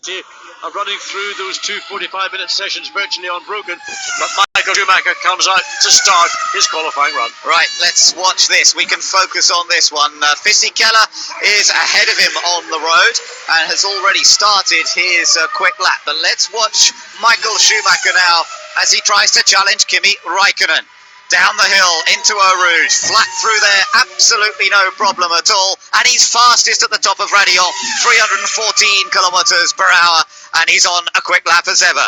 Of running through those two 45-minute sessions virtually unbroken, but Michael Schumacher comes out to start his qualifying run. Right, let's watch this. We can focus on this one. Fisichella is ahead of him on the road and has already started his quick lap. But let's watch Michael Schumacher now as he tries to challenge Kimi Räikkönen. Down the hill into Eau Rouge, flat through there, absolutely no problem at all. And he's fastest at the top of Raidillon, 314 kilometres per hour, and he's on a quick lap as ever.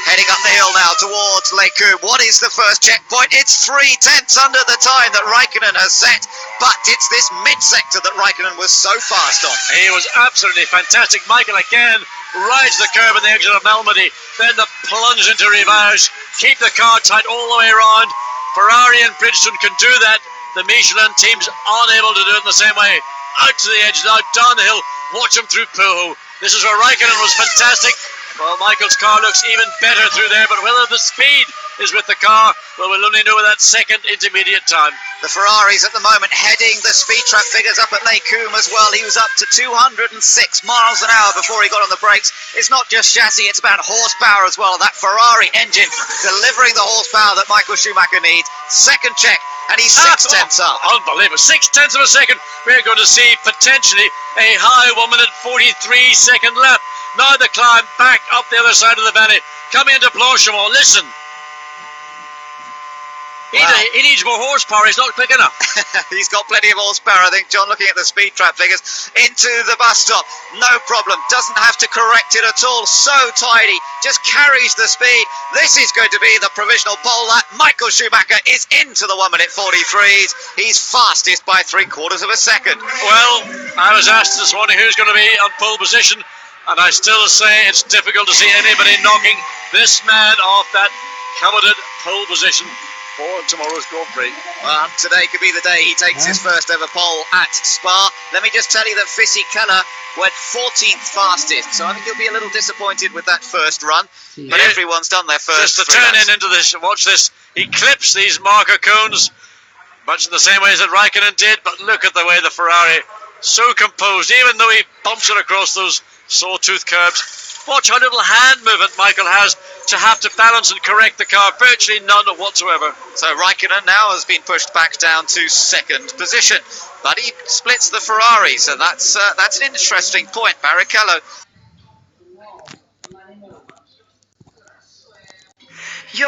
Heading up the hill now towards Les Combes. What is the first checkpoint? It's 3/10 under the time that Räikkönen has set, but it's this mid-sector that Räikkönen was so fast on. He was absolutely fantastic. Michael again rides the curve in the exit of Malmedy, then the plunge into Rivage, keep the car tight all the way around. Ferrari and Bridgestone can do that. The Michelin team's unable to do it in the same way. Out to the edge now, down the hill, watch him through Puhu. This is where Räikkönen was fantastic. Well, Michael's car looks even better through there, but whether the speed is with the car, well, we'll only know that second intermediate time. The Ferraris at the moment heading the speed trap figures up at Les Combes as well. He was up to 206 miles an hour before he got on the brakes. It's not just chassis, it's about horsepower as well. That Ferrari engine delivering the horsepower that Michael Schumacher needs. Second check, and he's 6/10 up. Unbelievable. 6/10 of a second. We're going to see potentially a high 1 minute 43-second lap. Now the climb back up the other side of the valley. Coming into Blanchimont. Listen. Wow. He needs more horsepower. He's not quick enough. He's got plenty of horsepower, I think, John, looking at the speed trap figures. Into the bus stop. No problem. Doesn't have to correct it at all. So tidy. Just carries the speed. This is going to be the provisional pole lap. Michael Schumacher is into the 1 minute 43s. He's fastest by 3/4 of a second. Well, I was asked this morning who's going to be on pole position, and I still say it's difficult to see anybody knocking this man off that coveted pole position for tomorrow's Grand Prix. Well, today could be the day he takes his first ever pole at Spa. Let me just tell you that Fisichella went 14th fastest, so I think he'll be a little disappointed with that first run. But everyone's done their first. Just to turn in into this, watch this. He clips these marker cones, much in the same way that Räikkönen did, but look at the way the Ferrari, so composed, even though he bumps it across those sawtooth curbs. Watch how little hand movement Michael has to have to balance and correct the car. Virtually none whatsoever. So Räikkönen now has been pushed back down to second position, but he splits the Ferrari, so that's an interesting point. Barrichello. You're